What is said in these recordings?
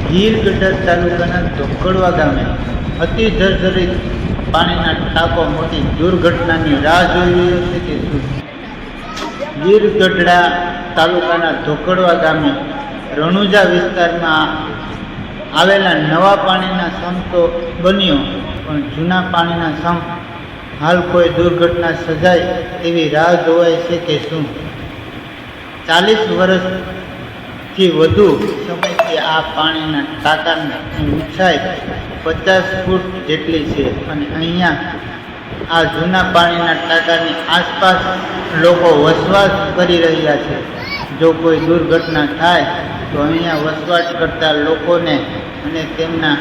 ગીર ગઢડા તાલુકાના ધોકડવા ગામે અતિ જર્જરિત પાણીના ટાંકો મોટી દુર્ઘટનાની રાહ જોઈ રહ્યો છે કે શું? ગીર ગઢડા તાલુકાના ધોકડવા ગામે રણુજા વિસ્તારમાં આવેલા નવા પાણીના સંપ તો બન્યો, પણ જૂના પાણીના સંપ હાલ કોઈ દુર્ઘટના સર્જાય એવી રાહ જોવાય છે કે શું? 40 વર્ષથી વધુ સમયથી આ પાણીના ટાંકાની ઊંચાઈ 50 ફૂટ જેટલી છે અને અહીંયા આ જૂના પાણીના ટાંકાની આસપાસ લોકો વસવાટ કરી રહ્યા છે. જો કોઈ દુર્ઘટના થાય તો અહીંયા વસવાટ કરતા લોકોને અને તેમના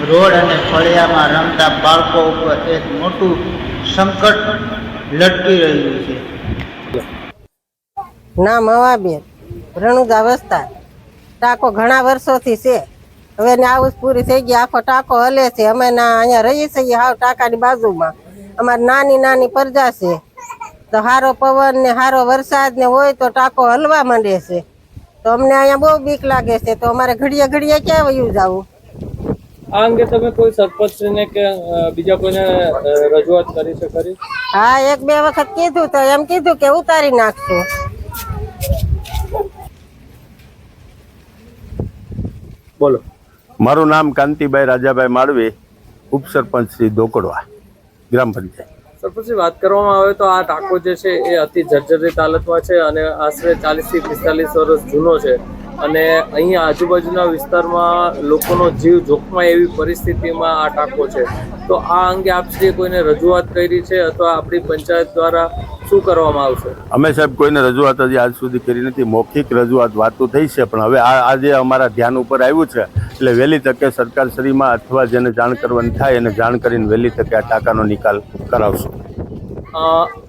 રોડ અને ફળિયામાં રમતા બાળકો ઉપર એક મોટું સંકટ લટકી રહ્યું છે. નામ હવાબેન, રણુજા વિસ્તાર. ટાંકો ઘણા વર્ષોથી છે, હવે ને આવું પૂરી થઈ ગઈ. આખો ટાંકો હલે છે. અમે અહીંયા રહીએ છીએ હાવ ટાંકાની બાજુમાં. અમારે નાની નાની પ્રજા છે, તો સારો પવન ને સારો વરસાદ ને હોય તો ટાંકો હલવા માંડે છે. તો અમને અહીંયા બહુ બીક લાગે છે, તો અમારે ઘડીએ ઘડીએ ક્યાં વયું જવું? આ અંગે તમે કોઈ સરપંચને કે બીજા કોઈને રજૂઆત કરી છે ખરી? હા, 1-2 વખત કીધું તો એમ કીધું કે ઉતારી નાખશું. બોલો. મારું નામ કાંતિભાઈ રાજાભાઈ માળવી, ઉપસરપંચ શ્રી ધોકડવા ગ્રામ પંચાયત. સરપંચની વાત કરવામાં આવે તો આ ટાંકો જે છે એ અતિ જર્જરિત હાલતમાં છે અને આશરે 40 થી 45 વર્ષ જૂનો છે અને અહીંયા આજુબાજુના વિસ્તારમાં લોકોનો જીવ જોખમાય એવી પરિસ્થિતિમાં આ ટાંકો છે. તો આ અંગે આપશ્રીએ કોઈને રજૂઆત કરી છે અથવા આપણી પંચાયત દ્વારા શું કરવામાં આવશે? અમે સાહેબ કોઈને રજૂઆત હજી આજ સુધી કરી નથી. મૌખિક રજૂઆત વાતો થઈ છે, પણ હવે આજે અમારા ધ્યાન ઉપર આવ્યું છે એટલે વહેલી તકે સરકારશ્રીમાં અથવા જેને જાણ કરવાની થાય એને જાણ કરીને વહેલી તકે આ ટાંકાનો નિકાલ કરાવશું.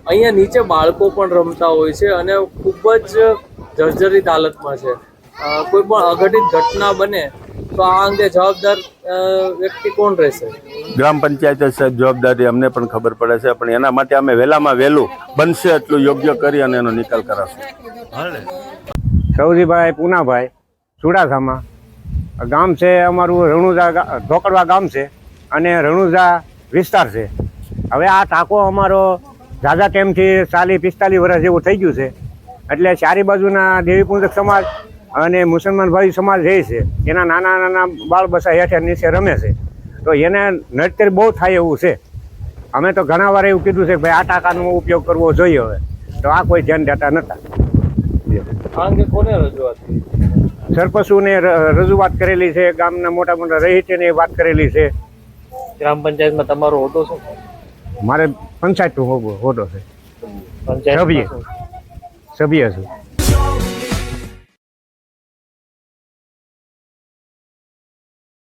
અહીંયા નીચે બાળકો પણ રમતા હોય છે અને ખૂબ જ જર્જરિત હાલતમાં છે. કોઈ પણ અઘટિત ઘટના બને તો આ અંગે જવાબદાર વ્યક્તિ કોણ રહેશે? ગ્રામ પંચાયત સાહેબ જવાબદારી અમને પણ ખબર પડે છે, પણ એના માટે અમે વહેલામાં વહેલું બનશે એટલું યોગ્ય કરી અને એનો નિકાલ કરાવશું. સૌજીભાઈ પૂનાભાઈ, ચુડાસામાં ગામ છે અમારું. રણુજા ધોકડવા ગામ છે અને રણુજા વિસ્તાર છે. હવે આ ટાંકો અમારો ઝાઝા ટાઈમથી 40-45 વર્ષ જેવું થઈ ગયું છે. એટલે ચારે બાજુના દેવીપૂજક સમાજ અને મુસલમાન ભાઈ સમાજ રહે છે. એના નાના નાના બાળ બસા હેઠે નીચે રમે છે, તો એને નડતર બહુ થાય એવું છે. અમે તો ઘણા વાર એવું કીધું છે કે ભાઈ આ ટાંકાનો ઉપયોગ કરવો જોઈએ હવે, તો આ કોઈ ધ્યાન દેતા નહોતા. આ અંગે કોને રજૂઆત કરી? સરપંચોને રજૂઆત કરેલી છે, ગામના મોટા મોટા રહીને વાત કરેલી છે. ગ્રામ પંચાયતમાં તમારો હોદ્દો શું? મારે પંચાયતનો હોદ્દો છે, સભ્ય છું.